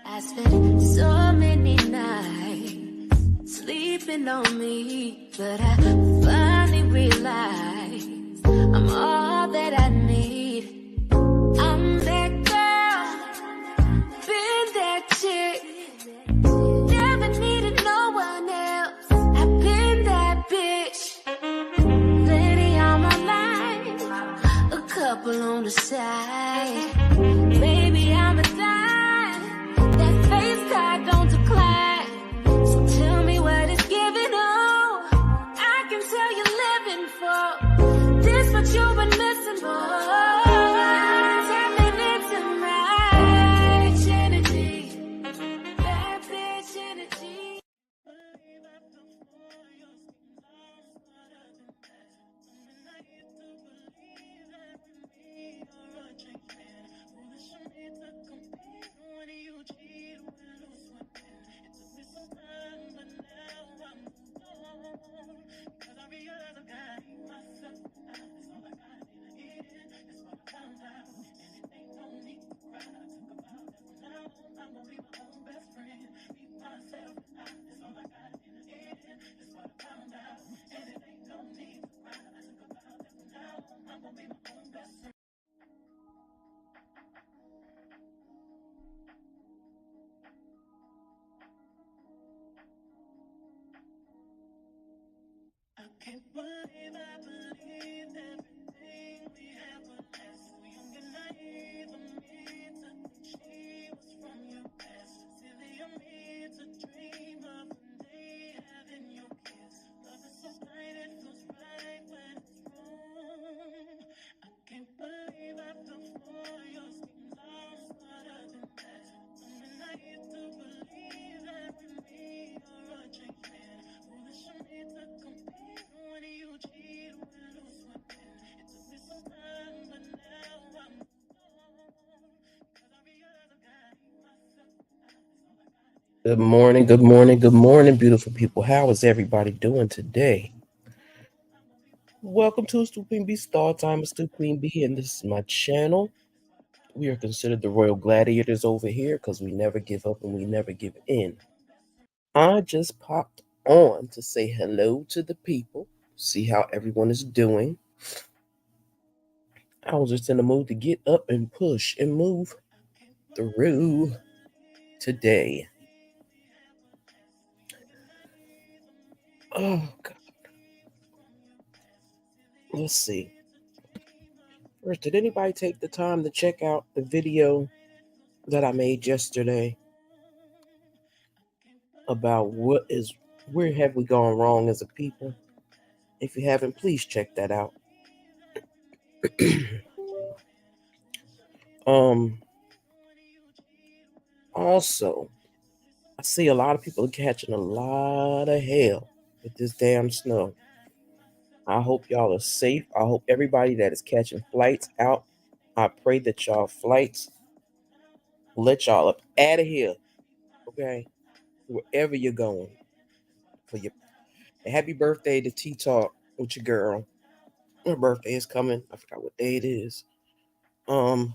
I spent so many nights sleeping on me, but I finally realized I'm all that I need. I'm that girl, been that chick, never needed no one else. I've been that bitch, plenty on my mind, a couple on the side. Baby, I'm a dime, that face card don't decline. So tell me what it's giving, oh, I can tell you're living for this, what you've been missing, boy. Tapping into right energy, bad bitch energy. I can't believe I believed everything we had was less. Young and naive of me to think she was from your past. Silly of me to dream of one day having your kiss. Love is so blind, it feels right when it's wrong. I can't believe I fell for your skin, lost smarter than that. Young and naive to believe that with me you're a changed man. Foolish of me to compete when you cheat with loose weapon. It took me some time, but now I'm cause I realize I got myself. Good morning, good morning, good morning, beautiful people. How is everybody doing today? Welcome to Stu Queen B's Thoughts. I'm Stu Queen B, and this is my channel. We are considered the Royal Gladiators over here because we never give up and we never give in. I just popped on to say hello to the people, see how everyone is doing. I was just in the mood to get up and push and move through today. Oh, God. Let's see. First, did anybody take the time to check out the video that I made yesterday about where have we gone wrong as a people? If you haven't, please check that out. Also, I see a lot of people catching a lot of hell with this damn snow. I hope y'all are safe. I hope everybody that is catching flights out, I pray that y'all flights let y'all up out of here, okay? Wherever you're going. For your happy birthday to T-Talk with your girl. Her birthday is coming. I forgot what day it is. And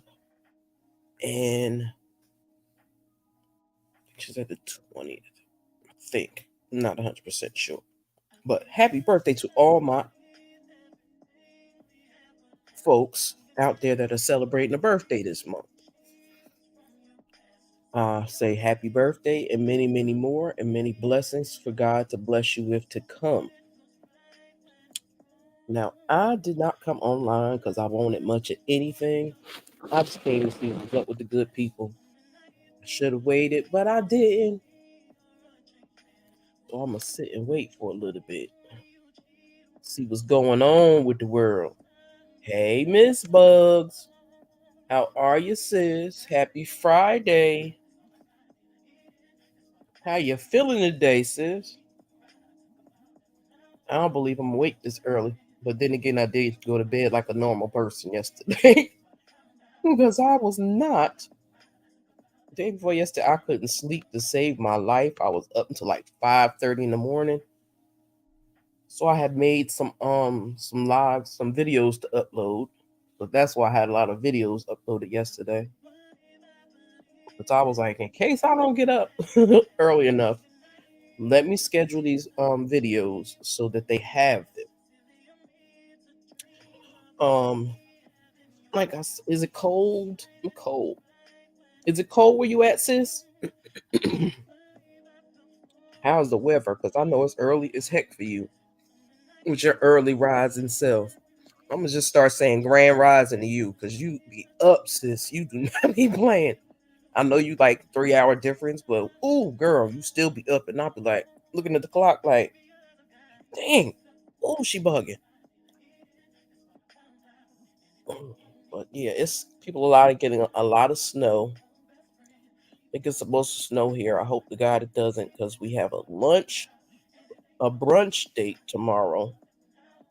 she's at the 20th, I think. I'm not 100% sure. But happy birthday to all my folks out there that are celebrating a birthday this month. Say happy birthday and many, many more and many blessings for God to bless you with to come. Now, I did not come online because I wanted much of anything. I just came to see what's up with the good people. I should have waited, but I didn't. So I'm going to sit and wait for a little bit. See what's going on with the world. Hey, Miss Bugs. How are you, sis? Happy Friday. How you feeling today, sis? I don't believe I'm awake this early. But then again, I did go to bed like a normal person yesterday. Because I was not. The day before yesterday, I couldn't sleep to save my life. I was up until like 5:30 in the morning. So I had made some lives, some videos to upload. But that's why I had a lot of videos uploaded yesterday. But I was like, in case I don't get up early enough, let me schedule these videos so that they have them. Like is it cold? I'm cold. Is it cold where you at, sis? How's the weather? Because I know it's early as heck for you with your early rising self. I'm gonna just start saying grand rising to you because you be up, sis. You do not be playing. I know you like 3 hour difference, but ooh, girl, you still be up, and I'll be like looking at the clock, like, dang, oh, she bugging. But yeah, it's people a lot of getting a lot of snow. I think it's supposed to snow here. I hope to God it doesn't, because we have a brunch date tomorrow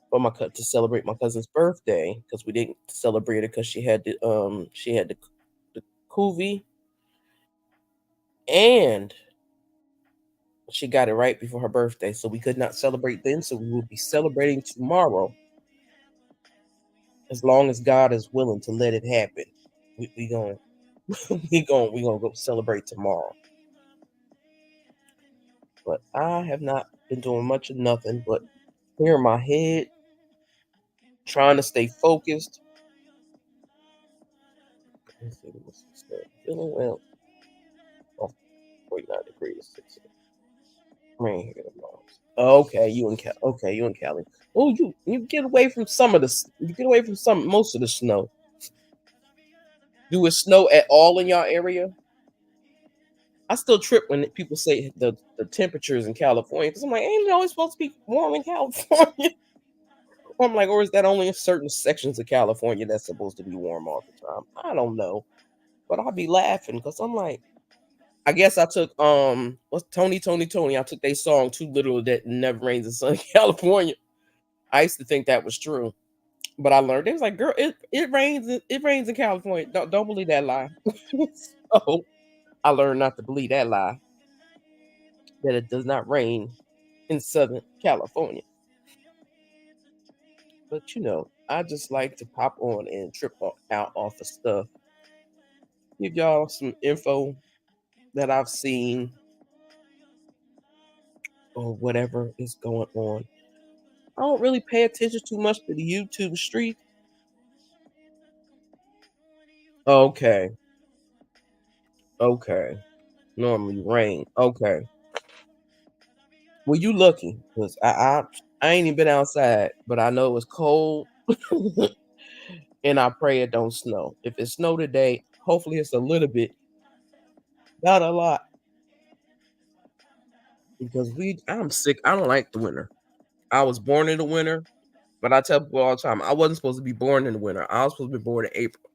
for my to celebrate my cousin's birthday, because we didn't celebrate it because she had the COVID, and she got it right before her birthday, so we could not celebrate then. So we will be celebrating tomorrow, as long as God is willing to let it happen. We going we gonna go celebrate tomorrow. But I have not been doing much of nothing but clearing my head, trying to stay focused. Let's see what's this feeling well. Oh, 49 degrees. Rain here tomorrow. Okay, you and Cali. Okay, you and Cali. Oh, you get away from some of the. You get away from most of the snow. Do it snow at all in your area? I still trip when people say the temperatures in California, because I'm like, ain't it always supposed to be warm in California? I'm like, or is that only in certain sections of California that's supposed to be warm all the time? I don't know, but I'll be laughing because I'm like, I guess I took what's Tony. I took their song Too Little That Never Rains in Southern California. I used to think that was true, but I learned it was like, girl, it rains in California. Don't believe that lie. So I learned not to believe that lie, that it does not rain in Southern California. But I just like to pop on and trip out off of stuff. Give y'all some info that I've seen or whatever is going on. I don't really pay attention too much to the YouTube street. Okay. Okay. Normally rain. Okay. Well, you lucky because I ain't even been outside, but I know it was cold, and I pray it don't snow. If it snow today, hopefully it's a little bit, not a lot, because I'm sick. I don't like the winter. I was born in the winter, but I tell people all the time I wasn't supposed to be born in the winter. I was supposed to be born in April.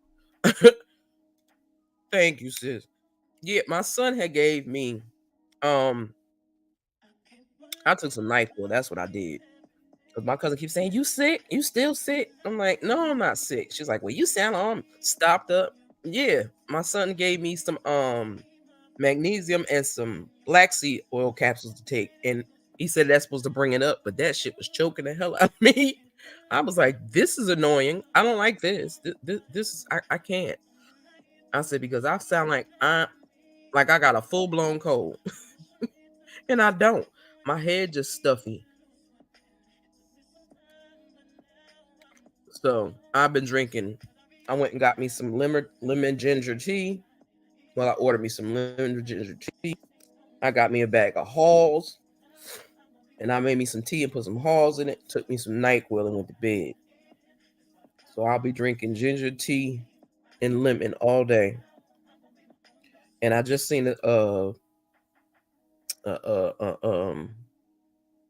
Thank you, sis. Yeah, my son had gave me um I took some NyQuil. That's what I did. Cause my cousin keeps saying, "You sick? You still sick?" I'm like, "No, I'm not sick." She's like, "Well, you sound stopped up." Yeah, my son gave me some magnesium and some black seed oil capsules to take, and he said that's supposed to bring it up, but that shit was choking the hell out of me. I was like, "This is annoying. I don't like this. This is I can't." I said, because I sound like I got a full blown cold, and I don't. My head just stuffy. So I've been drinking. I went and got me some lemon ginger tea. Well, I ordered me some lemon ginger tea. I got me a bag of Halls, and I made me some tea and put some Halls in it. Took me some NyQuil and went to bed. So I'll be drinking ginger tea and lemon all day. And I just seen a,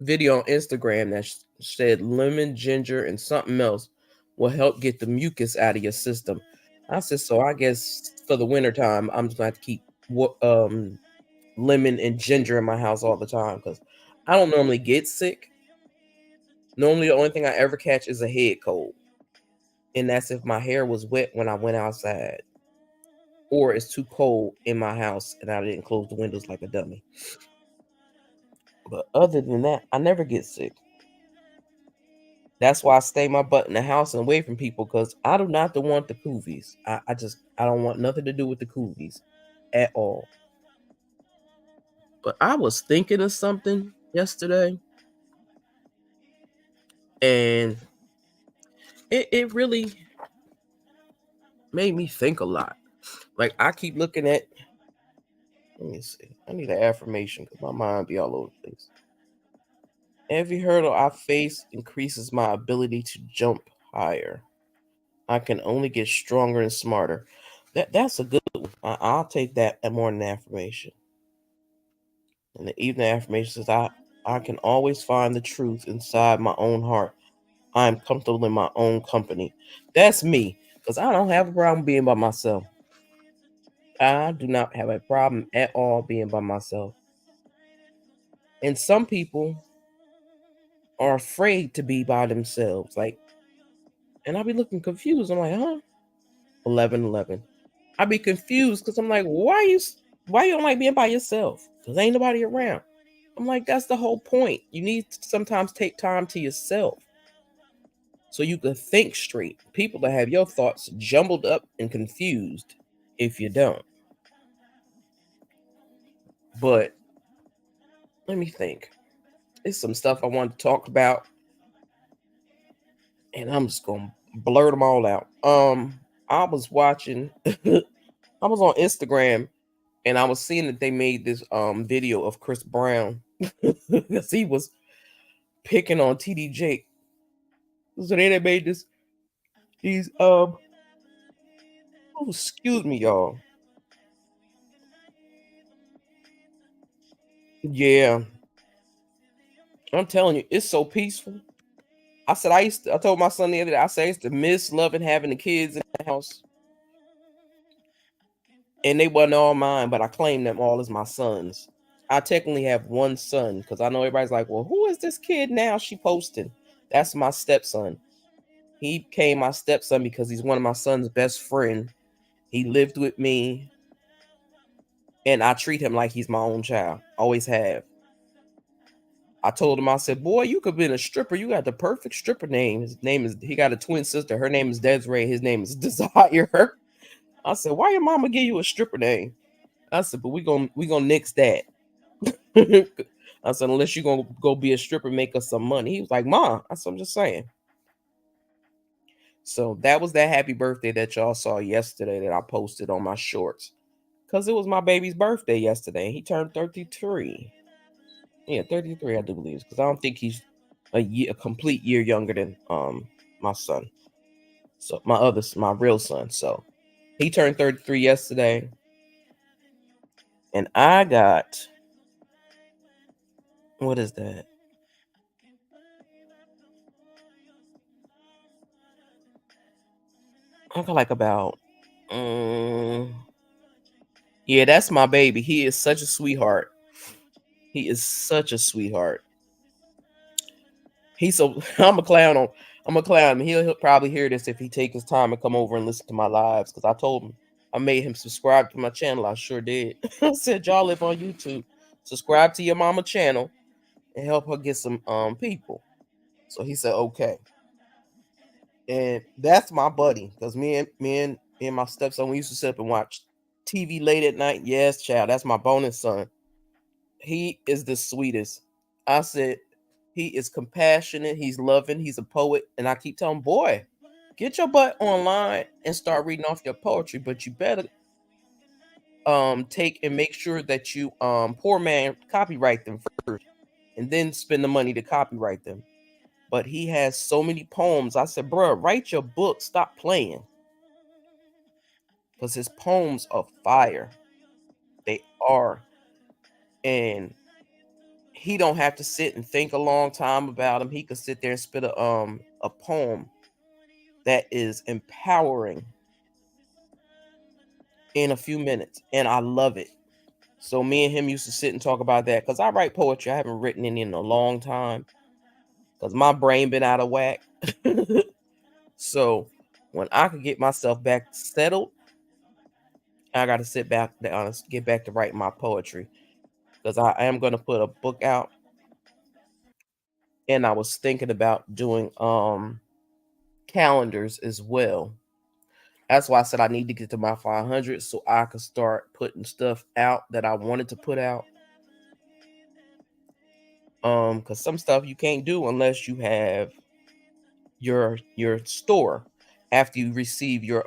video on Instagram that said lemon, ginger, and something else will help get the mucus out of your system. I said, so I guess for the wintertime, I'm just going to have to keep lemon and ginger in my house all the time, because I don't normally get sick. Normally, the only thing I ever catch is a head cold. And that's if my hair was wet when I went outside, or it's too cold in my house and I didn't close the windows like a dummy. But other than that, I never get sick. That's why I stay my butt in the house and away from people because I do not want the coovies. I don't want nothing to do with the coovies at all. But I was thinking of something yesterday, and it really made me think a lot. Like I keep looking at. Let me see. I need an affirmation because my mind be all over the place. Every hurdle I face increases my ability to jump higher. I can only get stronger and smarter. That's a good one. I'll take that as more than an affirmation. And the evening affirmation says I can always find the truth inside my own heart. I am comfortable in my own company. That's me. Because I don't have a problem being by myself. I do not have a problem at all being by myself. And some people are afraid to be by themselves. Like, and I'll be looking confused. I'm like, huh? 11:11. I be confused because I'm like, why you don't like being by yourself? Because ain't nobody around. I'm like, that's the whole point. You need to sometimes take time to yourself so you can think straight. People that have your thoughts jumbled up and confused if you don't. But let me think. It's some stuff I want to talk about, and I'm just gonna blurt them all out. I was watching I was on Instagram and I was seeing that they made this video of Chris Brown because he was picking on TD Jake. So then they made these oh, excuse me, y'all. Yeah, I'm telling you, it's so peaceful. I told my son the other day, I said I used to miss loving having the kids in the house. And they wasn't all mine, but I claim them all as my sons. I technically have one son because I know everybody's like, well, who is this kid now she posting? That's my stepson. He became my stepson because he's one of my son's best friend. He lived with me, and I treat him like he's my own child. Always have. I told him, I said, boy, you could have been a stripper. You got the perfect stripper name. He got a twin sister. Her name is Desiree. His name is Desire. I said, why your mama give you a stripper name? I said, but we gonna nix that. I said, unless you're gonna go be a stripper, make us some money. He was like, Ma, I said, I'm just saying. So that was that happy birthday that y'all saw yesterday that I posted on my shorts. Because it was my baby's birthday yesterday. He turned 33. Yeah, 33, I do believe. Because I don't think he's a complete year younger than my son. So my real son. So he turned 33 yesterday. And I got, what is that? I got like about yeah, that's my baby. He is such a sweetheart. He is such a sweetheart. He's so I'm a clown. He'll probably hear this if he take his time and come over and listen to my lives. Because I told him I made him subscribe to my channel. I sure did. I said, y'all live on YouTube. Subscribe to your mama channel and help her get some people. So he said, okay. And that's my buddy. Because me and my stepson, we used to sit up and watch TV late at night. Yes, child. That's my bonus son. He is the sweetest. I said, he is compassionate, he's loving, he's a poet. And I keep telling him, boy, get your butt online and start reading off your poetry, but you better take and make sure that you poor man copyright them first and then spend the money to copyright them. But he has so many poems. I said, bro, write your book, stop playing. Because his poems are fire. They are. And he don't have to sit and think a long time about him. He could sit there and spit a poem that is empowering in a few minutes, and I love it. So me and him used to sit and talk about that because I write poetry. I haven't written any in a long time because my brain been out of whack. So when I could get myself back settled, I got to sit back down and get back to writing my poetry because I am going to put a book out. And I was thinking about doing calendars as well. That's why I said I need to get to my 500 so I could start putting stuff out that I wanted to put out. Because some stuff you can't do unless you have your store. After you receive your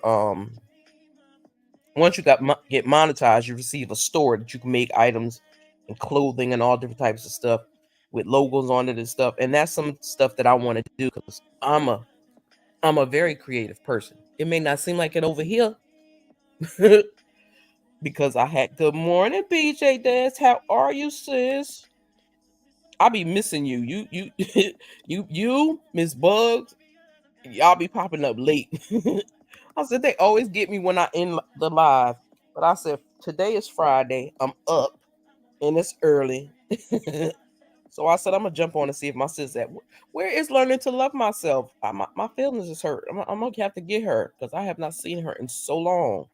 once you get monetized, you receive a store that you can make items and clothing and all different types of stuff with logos on it and stuff. And that's some stuff that I want to do because I'm a very creative person. It may not seem like it over here. Because I had good morning, BJ Des. How are you, sis? I'll be missing you. You, Miss Bugs. Y'all be popping up late. I said they always get me when I end the live, but I said today is Friday. I'm up and it's early, so I said I'm gonna jump on and see if my sis at where is learning to love myself. My feelings is hurt. I'm gonna have to get her because I have not seen her in so long.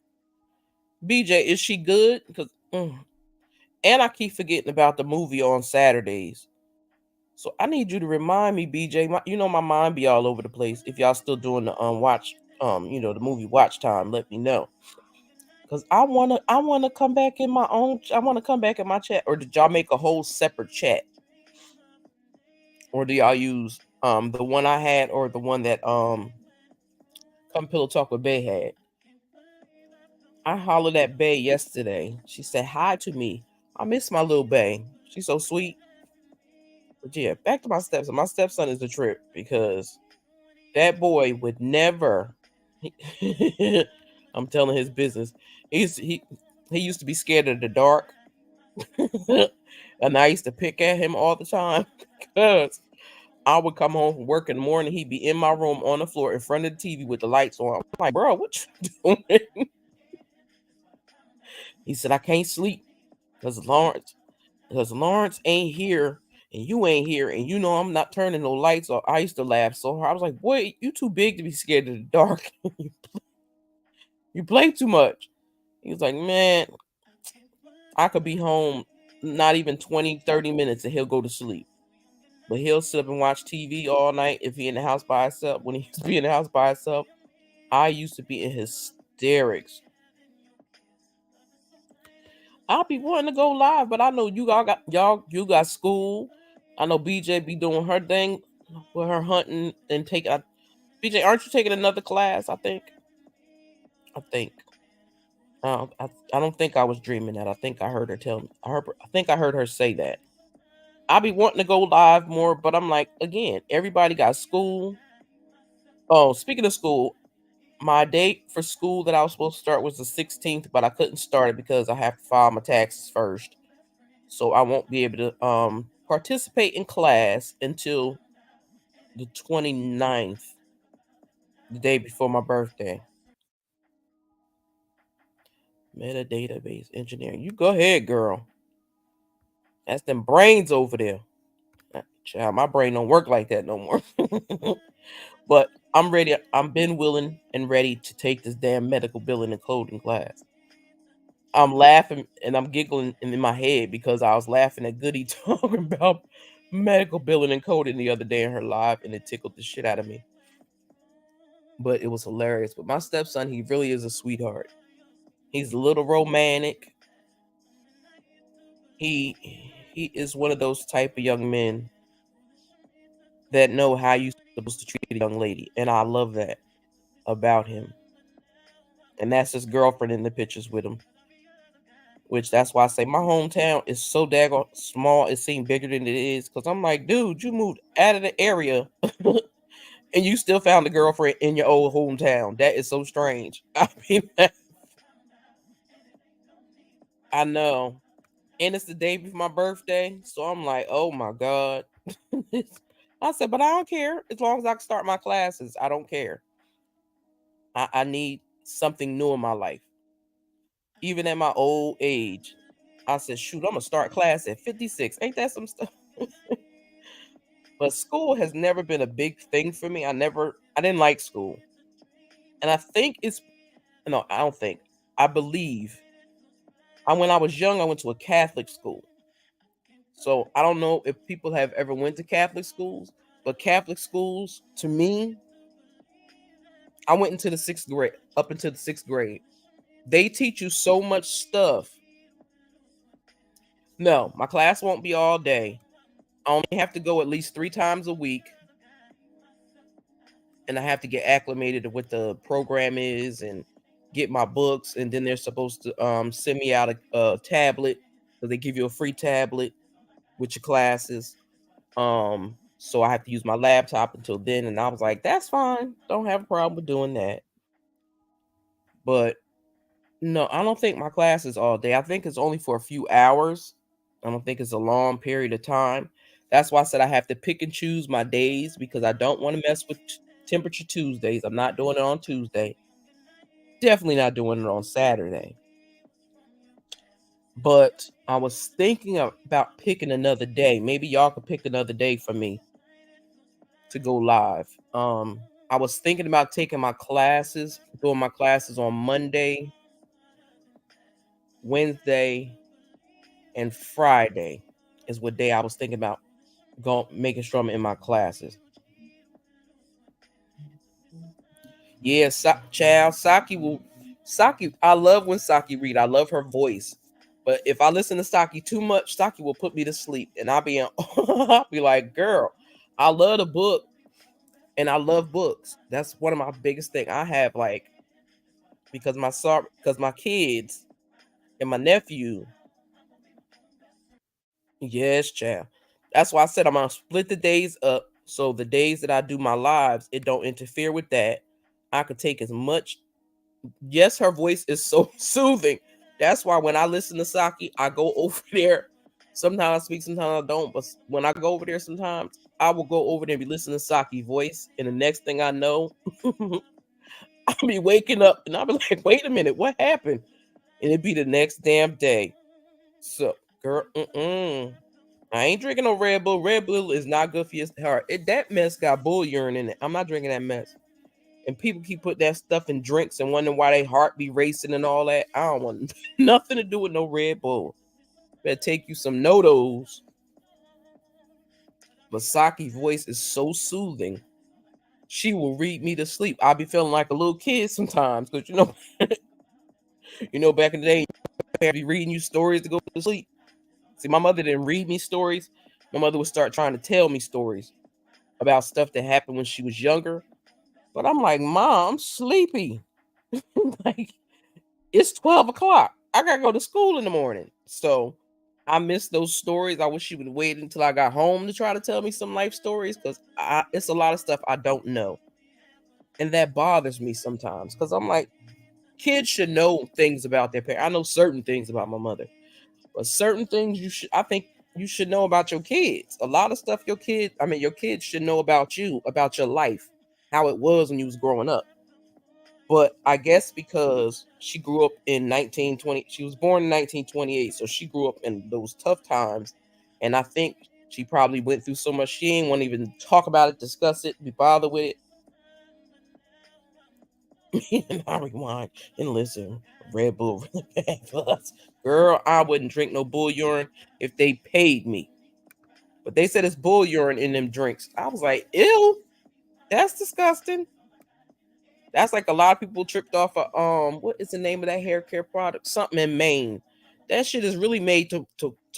BJ, is she good? Because and I keep forgetting about the movie on Saturdays. So I need you to remind me, BJ. My mind be all over the place. If y'all still doing the watch, the movie watch time, let me know. Cause I wanna come back in my own. I wanna come back in my chat. Or did y'all make a whole separate chat? Or do y'all use the one I had or the one that Come Pillow Talk with Bay had? I hollered at Bay yesterday. She said hi to me. I miss my little Bay. She's so sweet. But yeah, back to my stepson. My stepson is a trip because that boy would never. I'm telling his business. He used to be scared of the dark, and I used to pick at him all the time because I would come home from work in the morning. He'd be in my room on the floor in front of the TV with the lights on. I'm like, bro, what you doing? He said, I can't sleep because Lawrence ain't here and you ain't here, and I'm not turning no lights off. I used to laugh so hard. I was like, boy, you too big to be scared of the dark. You play too much. He was like, man, I could be home not even 20, 30 minutes and he'll go to sleep. But he'll sit up and watch TV all night if he in the house by himself. When he used to be in the house by himself, I used to be in hysterics. I'll be wanting to go live, but I know you got school. I know BJ be doing her thing with her hunting and taking. BJ, aren't you taking another class? I think. I don't think I was dreaming that. I think I heard her tell me. I think I heard her say that. I'll be wanting to go live more, but I'm like, again, everybody got school. Oh, speaking of school, my date for school that I was supposed to start was the 16th, but I couldn't start it because I have to file my taxes first. So I won't be able to participate in class until the 29th, the day before my birthday. Metadatabase engineering. You go ahead, girl. That's them brains over there. Child, my brain don't work like that no more. But I'm ready. I'm been willing and ready to take this damn medical billing and coding class. I'm laughing and I'm giggling in my head because I was laughing at Goody talking about medical billing and coding the other day in her live, and it tickled the shit out of me. But it was hilarious. But my stepson, he really is a sweetheart. He's a little romantic. He is one of those type of young men that know how you're supposed to treat a young lady, and I love that about him. And that's his girlfriend in the pictures with him. Which that's why I say my hometown is so daggone small. It seems bigger than it is. Cause I'm like, dude, you moved out of the area and you still found a girlfriend in your old hometown. That is so strange. I mean, I know. And it's the day before my birthday. So I'm like, oh my God. I said, but I don't care. As long as I can start my classes, I don't care. I need something new in my life. Even at my old age. I said, shoot, I'm gonna start class at 56. Ain't that some stuff? But school has never been a big thing for me. I didn't like school. And I think no, I don't think. I believe when I was young, I went to a Catholic school. So I don't know if people have ever went to Catholic schools, but Catholic schools, to me, I went into the 6th grade, up into the 6th grade. They teach you so much stuff. No, my class won't be all day. I only have to go at least 3 times a week. And I have to get acclimated to what the program is and get my books. And then they're supposed to send me out a tablet, because they give you a free tablet with your classes. So I have to use my laptop until then. And I was like, that's fine. Don't have a problem with doing that. But no, I don't think my class is all day. I think it's only for a few hours. I don't think it's a long period of time. That's why I said I have to pick and choose my days, because I don't want to mess with Temperature Tuesdays. I'm not doing it on Tuesday. Definitely not doing it on Saturday. But I was thinking about picking another day. Maybe y'all could pick another day for me to go live. I was thinking about taking my classes, doing my classes on Monday, Wednesday, and Friday is what day I was thinking about making sure I'm in my classes. Yeah, Saki, I love when Saki read. I love her voice. But if I listen to Saki too much, Saki will put me to sleep. And I'll be I'll be like, girl, I love the book and I love books. That's one of my biggest things. I have, like, because my kids and my nephew. Yes, child. That's why I said I'm gonna split the days up. So the days that I do my lives, it don't interfere with that. I could take as much. Yes, her voice is so soothing. That's why when I listen to Saki, I go over there. Sometimes I speak, sometimes I don't. But when I go over there, sometimes I will go over there and be listening to Saki's voice. And the next thing I know, I'll be waking up and I'll be like, wait a minute, what happened? And it'd be the next damn day. So, girl, I ain't drinking no Red Bull. Red Bull is not good for your heart. That mess got bull urine in it. I'm not drinking that mess. And people keep putting that stuff in drinks and wondering why their heart be racing and all that. I don't want nothing to do with no Red Bull. Better take you some Notos. But Saki's voice is so soothing. She will read me to sleep. I'll be feeling like a little kid sometimes, because back in the day, I'd be reading you stories to go to sleep. See, my mother didn't read me stories. My mother would start trying to tell me stories about stuff that happened when she was younger. But I'm like, Mom, I'm sleepy. Like, it's 12 o'clock. I gotta go to school in the morning. So I miss those stories. I wish she would wait until I got home to try to tell me some life stories, because it's a lot of stuff I don't know. And that bothers me sometimes, because I'm like, kids should know things about their parents. I know certain things about my mother, but certain things I think you should know about your kids. A lot of stuff your kids should know about you, about your life, how it was when you was growing up. But I guess because she grew up in 1920, she was born in 1928, so she grew up in those tough times. And I think she probably went through so much, she didn't want to even talk about it, discuss it, be bothered with it. And I rewind and listen. Red Bull really bad for us. Girl, I wouldn't drink no bull urine if they paid me. But they said it's bull urine in them drinks. I was like, ew, that's disgusting. That's like a lot of people tripped off of what is the name of that hair care product? Something in Maine. That shit is really made to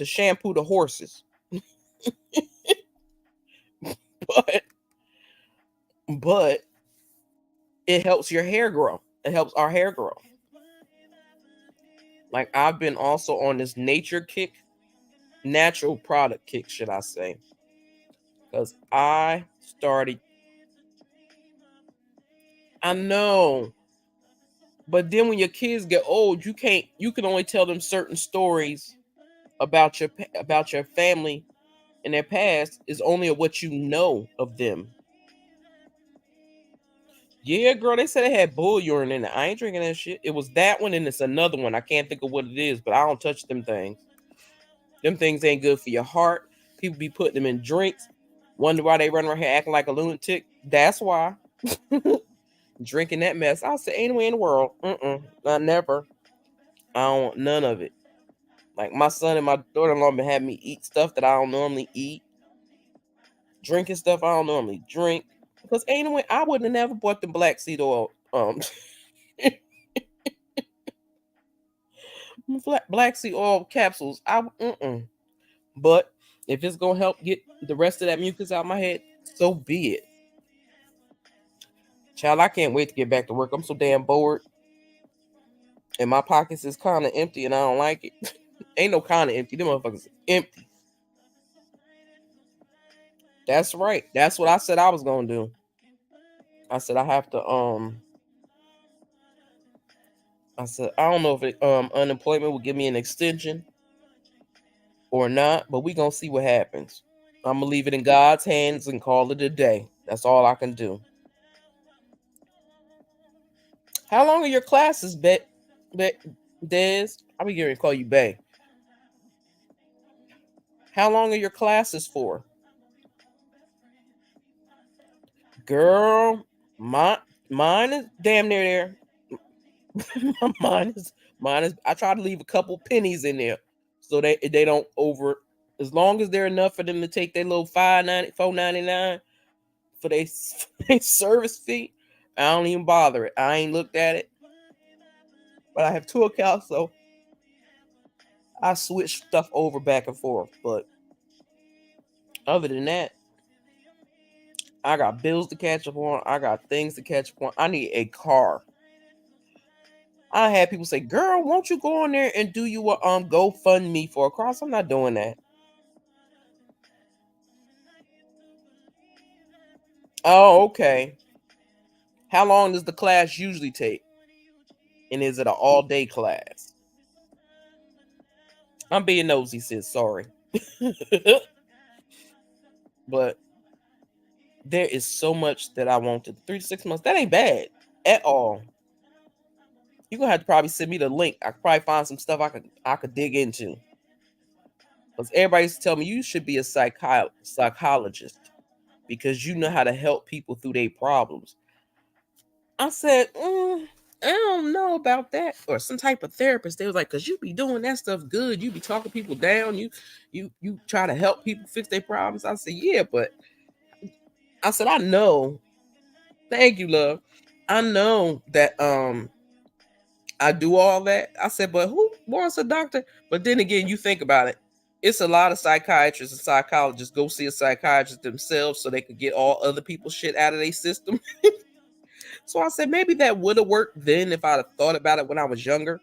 shampoo the horses. but it helps your hair grow. It helps our hair grow. Like, I've been also on this natural product kick, should I say. Because I know. But then when your kids get old, you can only tell them certain stories about your family and their past is only what you know of them. Yeah, girl, they said it had bull urine in it. I ain't drinking that shit. It was that one, and it's another one. I can't think of what it is, but I don't touch them things. Them things ain't good for your heart. People be putting them in drinks. Wonder why they run around here acting like a lunatic. That's why. Drinking that mess. I'll say, ain't no way in the world. Not never. I don't want none of it. Like my son and my daughter-in-law been having me eat stuff that I don't normally eat, drinking stuff I don't normally drink. Because ain't no way I wouldn't have never bought the black seed oil, black seed oil capsules. But if it's gonna help get the rest of that mucus out of my head, so be it. Child, I can't wait to get back to work. I'm so damn bored. And my pockets is kind of empty and I don't like it. Ain't no kind of empty. Them motherfuckers empty. That's right. That's what I said I was gonna do. I said I have to I said I don't know if unemployment will give me an extension or not, but we gonna see what happens. I'm gonna leave it in God's hands and call it a day. That's all I can do. How long are your classes, Des? I'll be getting to call you Bay. How long are your classes for? Girl, mine is damn near there. mine is I try to leave a couple pennies in there so they don't over, as long as they're enough for them to take their little $4.99 for their service fee. I don't even bother it. I ain't looked at it. But I have 2 accounts, so I switch stuff over back and forth. But other than that, I got bills to catch up on. I got things to catch up on. I need a car. I had people say, "Girl, won't you go on there and do you a GoFundMe for a car?" I'm not doing that. Oh, okay. How long does the class usually take? And is it an all-day class? I'm being nosy, sis. Sorry. But there is so much that I wanted. 3 to 6 months. That ain't bad at all. You're gonna have to probably send me the link. I could probably find some stuff I could dig into. Because everybody's telling me you should be a psychologist because you know how to help people through their problems. I said, I don't know about that. Or some type of therapist. They was like, because you be doing that stuff good. You be talking people down. You try to help people fix their problems. I said, yeah, but I said, I know. Thank you, love. I know that I do all that. I said, but who wants a doctor? But then again, you think about it. It's a lot of psychiatrists and psychologists go see a psychiatrist themselves so they could get all other people's shit out of their system. So I said maybe that would have worked then if I'd have thought about it when I was younger.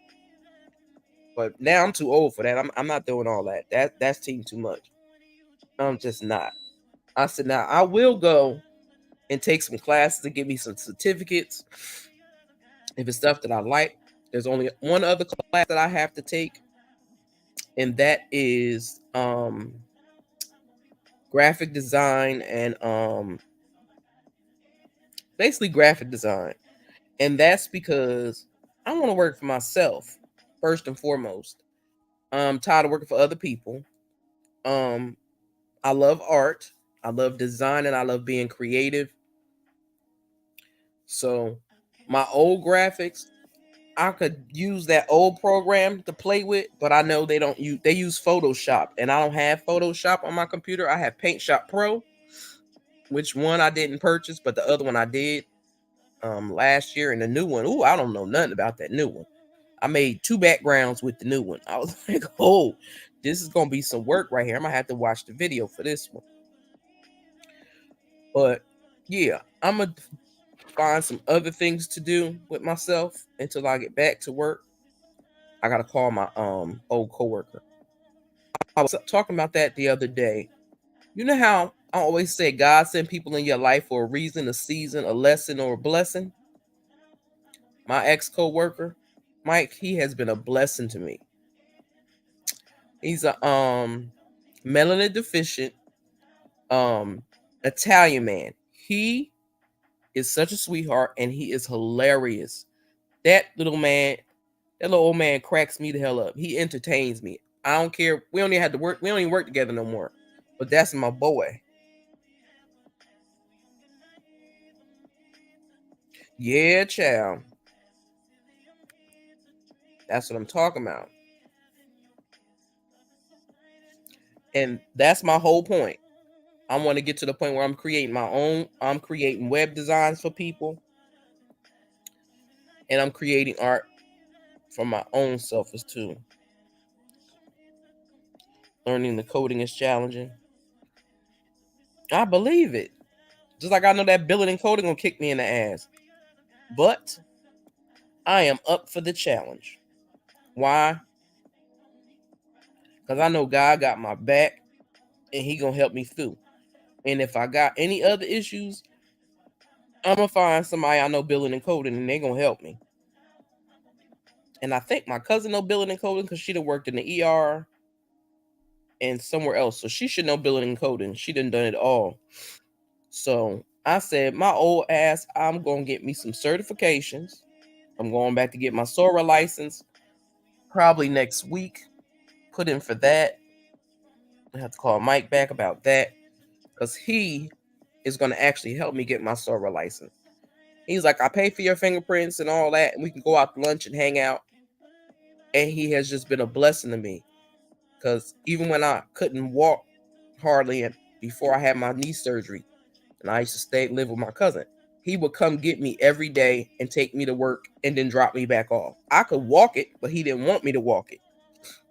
But now I'm too old for that. I'm not doing all that. That's team too much. I'm just not. I said now I will go and take some classes to give me some certificates. If it's stuff that I like, there's only one other class that I have to take, and that is graphic design and basically graphic design. And that's because I want to work for myself first and foremost. I'm tired of working for other people. I love art, I love design, and I love being creative. So my old graphics, I could use that old program to play with, but I know they use Photoshop, and I don't have Photoshop on my computer. I have Paint Shop Pro, which one I didn't purchase, but the other one I did last year, and the new one. Ooh, I don't know nothing about that new one. I made 2 backgrounds with the new one. I was like, oh, this is gonna be some work right here. I'm gonna have to watch the video for this one. But yeah, I'm gonna find some other things to do with myself until I get back to work. I gotta call my old coworker. I was talking about that the other day. You know how I always say God sent people in your life for a reason, a season, a lesson, or a blessing? My ex-coworker, Mike, he has been a blessing to me. He's a melanin deficient Italian man. He is such a sweetheart and he is hilarious. That little old man cracks me the hell up. He entertains me. I don't care. We don't even have to work. We don't even work together no more. But that's my boy. Yeah, child. That's what I'm talking about. And that's my whole point. I want to get to the point where I'm creating web designs for people. And I'm creating art for my own self as too. Learning the coding is challenging. I believe it. Just like I know that billing and coding gonna kick me in the ass. But I am up for the challenge. Why? Because I know God got my back and he gonna help me through. And if I got any other issues, I'm gonna find somebody I know billing and coding and they gonna help me. And I think my cousin know billing and coding because she done worked in the ER and somewhere else. So she should know billing and coding. She done it all. So I said, my old ass, I'm gonna get me some certifications. I'm going back to get my Sora license probably next week. Put in for that. I have to call Mike back about that because he is going to actually help me get my Sora license. He's like, I pay for your fingerprints and all that, and we can go out to lunch and hang out. And he has just been a blessing to me because even when I couldn't walk hardly before I had my knee surgery, and I used to live with my cousin, he would come get me every day and take me to work and then drop me back off. I could walk it, but he didn't want me to walk it.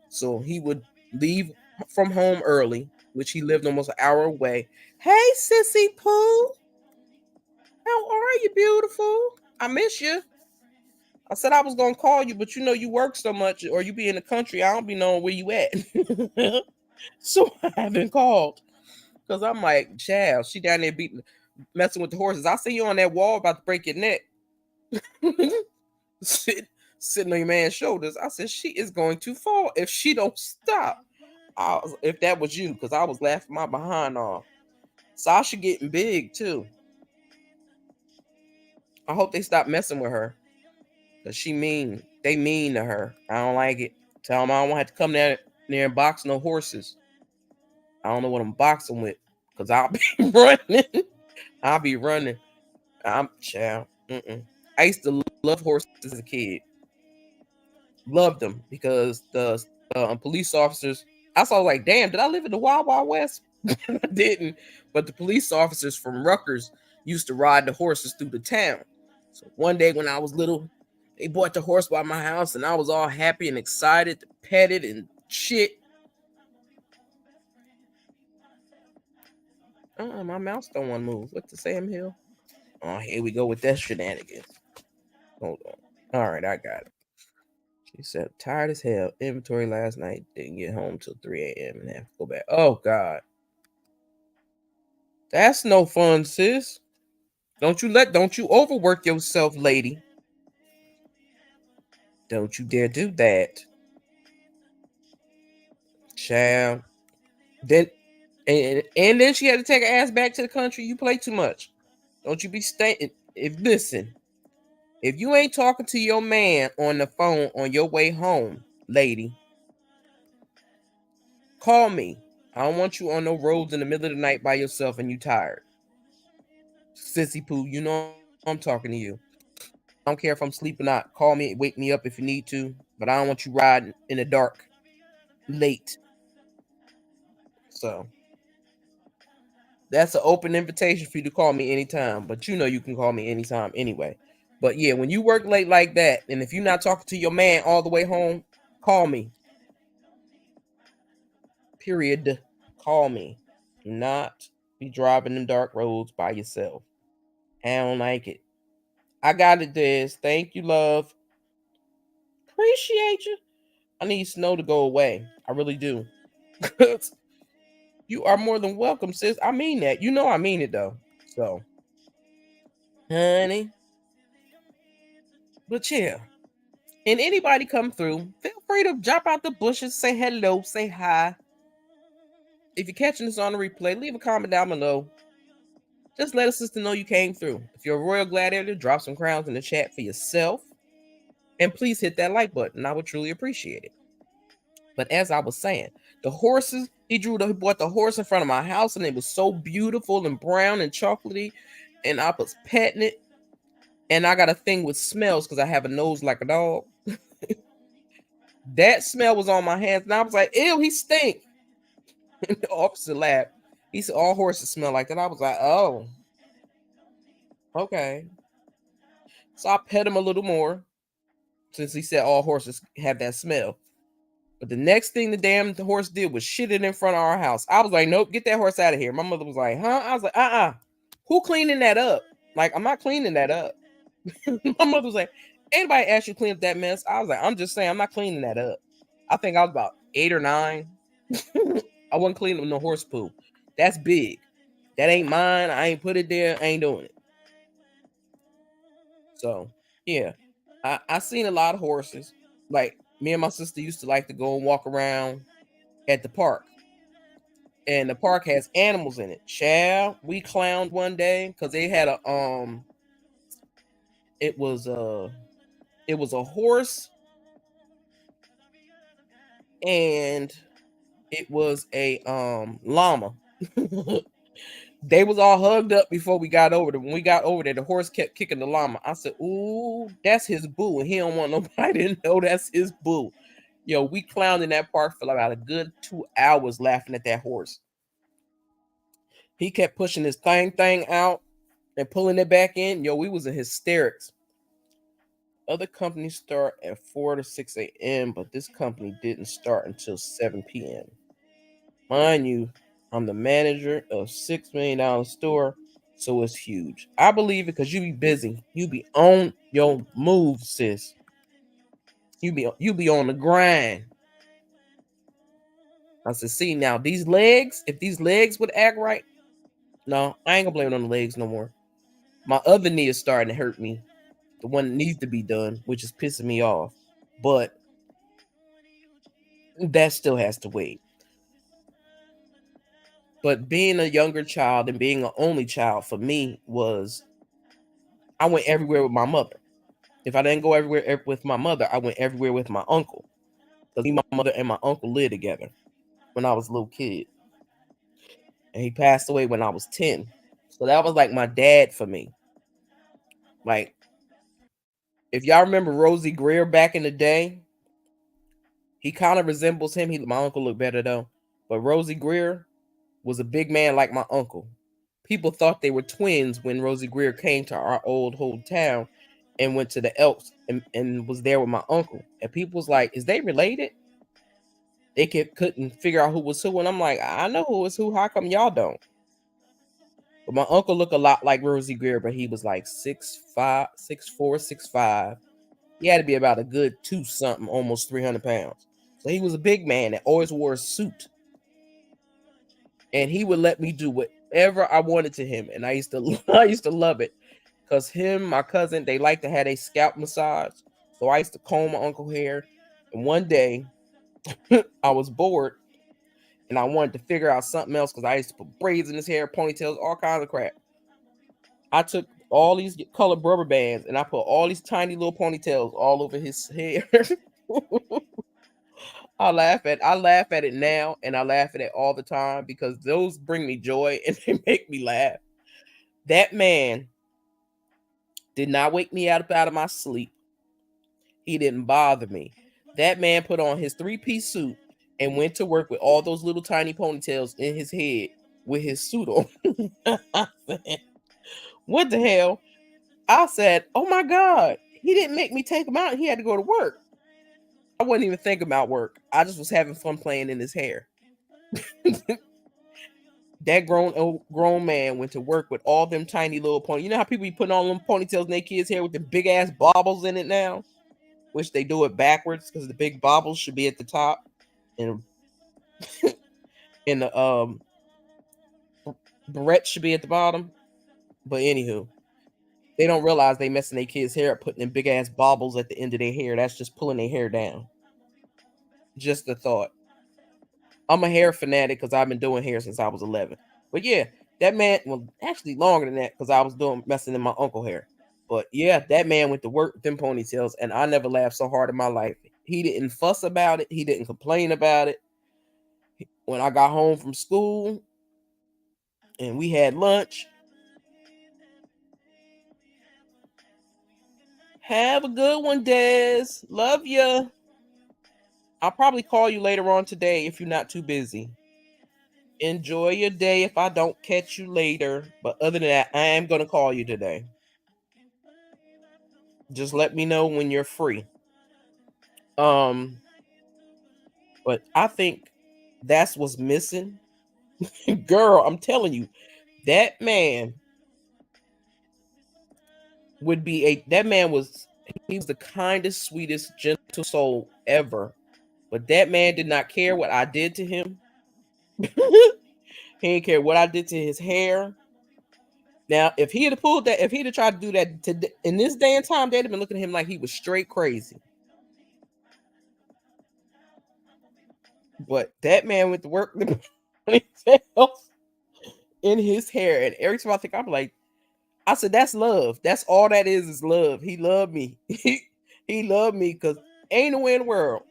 So he would leave from home early, which he lived almost an hour away. Hey, Sissy Pooh. How are you, beautiful? I miss you. I said I was going to call you, but you know you work so much or you be in the country, I don't be knowing where you at. So I haven't called because I'm like, child, she down there messing with the horses. I see you on that wall about to break your neck. Sitting on your man's shoulders. I said, she is going to fall if she don't stop. If that was you, because I was laughing my behind off. Sasha getting big too. I hope they stop messing with her. Because she mean. They mean to her. I don't like it. Tell them I don't have to come there and box no horses. I don't know what I'm boxing with. Because I'll be running. I'll be running. I'm child. I used to love horses as a kid. Loved them because the police officers, I saw like, damn, did I live in the Wild Wild West? I didn't. But the police officers from Rutgers used to ride the horses through the town. So one day when I was little, they brought the horse by my house and I was all happy and excited to pet it and shit. My mouse don't want to move. What the Sam Hill? Oh, here we go with that shenanigans. Hold on. All right, I got it. She said, tired as hell. Inventory last night. Didn't get home till 3 a.m. and have to go back. Oh, God. That's no fun, sis. Don't you overwork yourself, lady. Don't you dare do that. Child. Then and then she had to take her ass back to the country. You play too much. Don't you be staying. If you ain't talking to your man on the phone on your way home, lady, call me. I don't want you on no roads in the middle of the night by yourself and you tired. Sissy Pooh, you know I'm talking to you. I don't care if I'm sleeping or not. Call me, wake me up if you need to, but I don't want you riding in the dark late. So that's an open invitation for you to call me anytime, but you know you can call me anytime anyway. But yeah, when you work late like that, and if you're not talking to your man all the way home, call me. Period. Call me. Not be driving in dark roads by yourself. I don't like it. I got it, Des. Thank you, love. Appreciate you. I need snow to go away. I really do. You are more than welcome, sis. I mean that. You know I mean it, though. So, honey. But yeah. And anybody come through, feel free to jump out the bushes, say hello, say hi. If you're catching this on the replay, leave a comment down below. Just let a sister know you came through. If you're a Royal Gladiator, drop some crowns in the chat for yourself. And please hit that like button. I would truly appreciate it. But as I was saying, the horses, he bought the horse in front of my house and it was so beautiful and brown and chocolatey. And I was petting it. And I got a thing with smells because I have a nose like a dog. That smell was on my hands. And I was like, ew, he stink. The officer laughed. He said, all horses smell like that. I was like, oh, okay. So I pet him a little more since he said all horses have that smell. But the next thing the horse did was shit it in front of our house. I was like, nope, get that horse out of here. My mother was like, huh? I was like, who cleaning that up? Like, I'm not cleaning that up. My mother was like, anybody asked you to clean up that mess? I was like, I'm just saying, I'm not cleaning that up. I think I was about 8 or 9. I wasn't cleaning no horse poo. That's big. That ain't mine. I ain't put it there. I ain't doing it. So, yeah. I seen a lot of horses. Like, me and my sister used to like to go and walk around at the park. And the park has animals in it. Child, we clowned one day because they had a it was a horse and it was a llama. They was all hugged up before we got over there. When we got over there, the horse kept kicking the llama. I said, ooh, that's his boo. And he don't want nobody to know that's his boo. Yo, we clowned in that park for about a good 2 hours laughing at that horse. He kept pushing his thing out and pulling it back in. Yo, we was in hysterics. Other companies start at 4 to 6 a.m., but this company didn't start until 7 p.m. Mind you, I'm the manager of $6 million store, so it's huge. I believe it because you be busy. You be on your move, sis. You be on the grind. I said, see now these legs, if these legs would act right, no, I ain't gonna blame it on the legs no more. My other knee is starting to hurt me. The one that needs to be done, which is pissing me off. But that still has to wait. But being a younger child and being an only child for me was I went everywhere with my mother. If I didn't go everywhere with my mother, I went everywhere with my uncle. Because my mother and my uncle lived together when I was a little kid. And he passed away when I was 10. So that was like my dad for me. Like, if y'all remember Rosie Greer back in the day, he kind of resembles him. My uncle looked better though. But Rosie Greer was a big man like my uncle. People thought they were twins when Rosie Greer came to our old hometown and went to the Elks and was there with my uncle. And people was like, is they related? They couldn't figure out who was who. And I'm like, I know who was who. How come y'all don't? But my uncle looked a lot like Rosie Greer, but he was like 6'5", 6'4", 6'5". He had to be about a good 2 something, almost 300 pounds. So he was a big man that always wore a suit. And he would let me do whatever I wanted to him. And I used to love it. Because him, my cousin, they like to have a scalp massage. So I used to comb my uncle hair. And one day, I was bored. And I wanted to figure out something else. Because I used to put braids in his hair, ponytails, all kinds of crap. I took all these colored rubber bands. And I put all these tiny little ponytails all over his hair. I laugh at it now. And I laugh at it all the time. Because those bring me joy. And they make me laugh. That man did not wake me out of my sleep. He didn't bother me. That man put on his 3-piece suit and went to work with all those little tiny ponytails in his head with his suit on. I said, what the hell? I said, oh my God, he didn't make me take him out. He had to go to work. I wasn't even thinking about work. I just was having fun playing in his hair. That grown man went to work with all them tiny little pony. You know how people be putting all them ponytails in their kids' hair with the big ass baubles in it now? Which they do it backwards because the big baubles should be at the top and in the barrette should be at the bottom. But anywho, they don't realize they messing their kids' hair up, putting them big ass baubles at the end of their hair. That's just pulling their hair down. Just a thought. I'm a hair fanatic because I've been doing hair since I was 11. But yeah, that man, well, actually longer than that because I was messing in my uncle hair. But yeah, that man went to work with them ponytails, and I never laughed so hard in my life. He didn't fuss about it. He didn't complain about it. When I got home from school and we had lunch, have a good one, Des. Love ya. I'll probably call you later on today if you're not too busy. Enjoy your day if I don't catch you later. But other than that, I am going to call you today. Just let me know when you're free. But I think that's what's missing. Girl, I'm telling you, that man would be he was the kindest, sweetest, gentle soul ever. But that man did not care what I did to him. He didn't care what I did to his hair. Now, if he had pulled that, if he'd have tried to do that in this day and time, they'd have been looking at him like he was straight crazy. But that man went to work in his hair, and every time I think, I'm like, I said, that's love. That's all that is love. He loved me. He loved me because ain't no way in the world.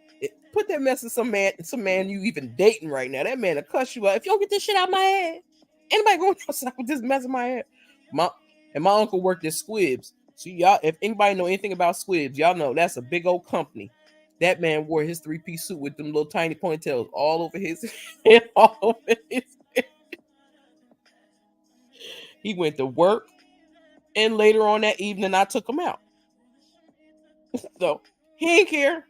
Put that mess in some man you even dating right now. That man will cuss you out. If you don't get this shit out of my head, anybody going outside with this mess in my head? My uncle worked at Squibs. So y'all, if anybody know anything about Squibs, y'all know that's a big old company. That man wore his 3-piece suit with them little tiny ponytails all over his head, all over his head. He went to work, and later on that evening, I took him out. So he didn't care.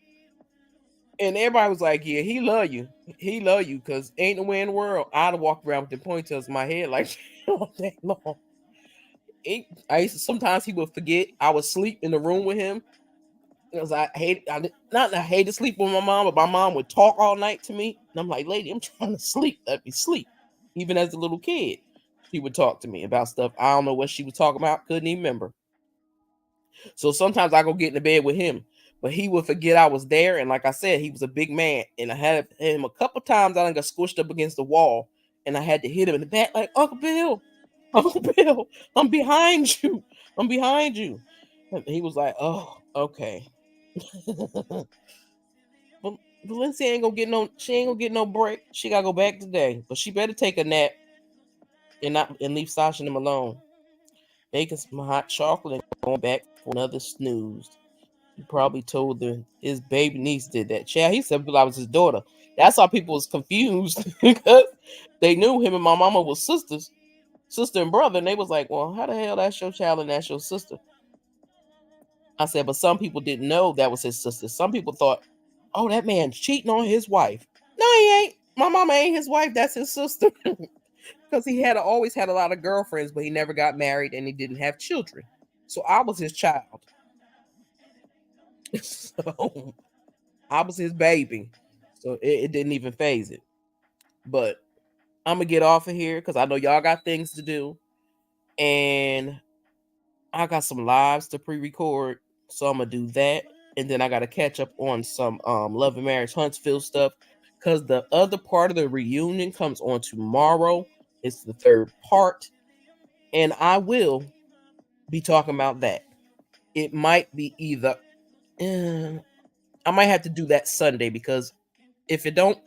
And everybody was like, yeah, he love you. He love you because ain't no way in the world I'd have walked around with the ponytails in my head like all day long. Sometimes he would forget I would sleep in the room with him. Because I hate to sleep with my mom, but my mom would talk all night to me. And I'm like, lady, I'm trying to sleep. Let me sleep. Even as a little kid, she would talk to me about stuff. I don't know what she was talking about. Couldn't even remember. So sometimes I go get in the bed with him, but he would forget I was there. And like I said, he was a big man. And I had him a couple times. I got squished up against the wall, and I had to hit him in the back like, Uncle Bill, I'm behind you. I'm behind you. And he was like, oh, okay. But Valencia ain't gonna get no break. She gotta go back today. But she better take a nap and leave Sasha and him alone. Making some hot chocolate and going back for another snooze. He probably told his baby niece did that. Child, he said I was his daughter. That's how people was confused because they knew him and my mama was sister and brother, and they was like, well, how the hell that's your child and that's your sister? I said, but some people didn't know that was his sister. Some people thought, oh, that man's cheating on his wife. No, he ain't. My mama ain't his wife. That's his sister. Because he always had a lot of girlfriends, but he never got married and he didn't have children. So I was his child. So I was his baby. So it didn't even phase it. But I'm going to get off of here because I know y'all got things to do. And I got some lives to pre-record. So I'm going to do that. And then I got to catch up on some Love and Marriage Huntsville stuff. Because the other part of the reunion comes on tomorrow. It's the third part. And I will be talking about that. It might be either... I might have to do that Sunday because if it don't,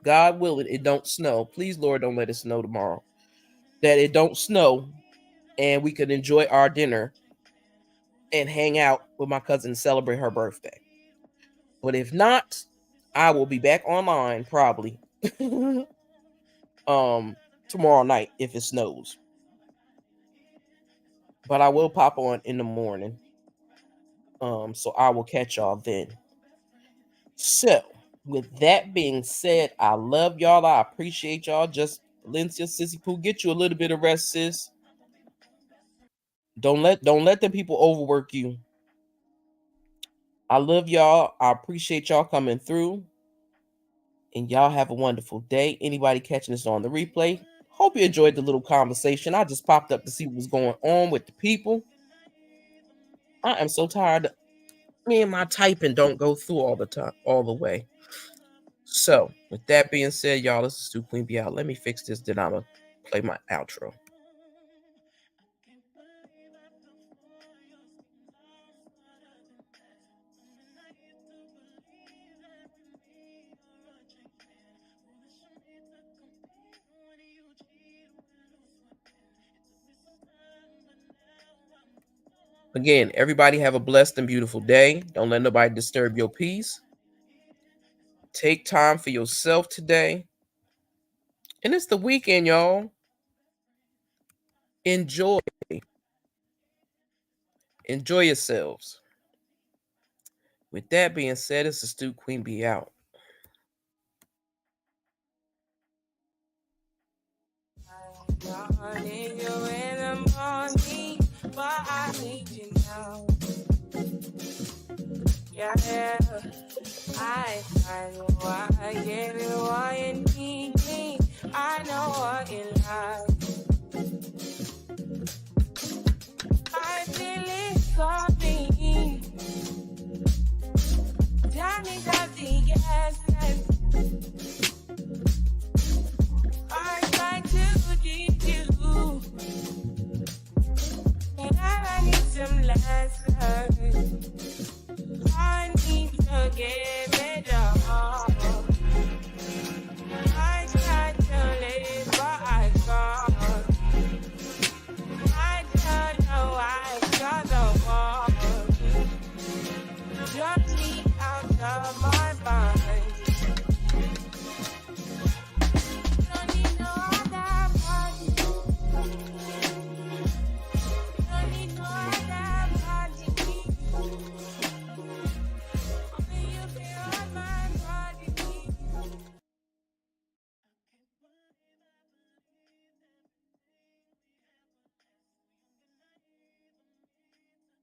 God willing, it don't snow. Please, Lord, don't let it snow tomorrow. That it don't snow and we could enjoy our dinner and hang out with my cousin and celebrate her birthday. But if not, I will be back online probably tomorrow night if it snows. But I will pop on in the morning. So I will catch y'all then. So, with that being said, I love y'all. I appreciate y'all. Just Valencia, Sissy Pooh, get you a little bit of rest, sis. Don't let the people overwork you. I love y'all. I appreciate y'all coming through. And y'all have a wonderful day. Anybody catching this on the replay, hope you enjoyed the little conversation. I just popped up to see what was going on with the people. I am so tired. Me and my typing don't go through all the way. So, with that being said, y'all, this is Stu Queen Bee out. Let me fix this, then I'm going to play my outro. Again, everybody have a blessed and beautiful day. Don't let nobody disturb your peace. Take time for yourself today. And it's the weekend, y'all. Enjoy. Enjoy yourselves. With that being said, it's the Stu Queen Bee out. I need you in the morning, but I need you now. Yeah, I find you, I get you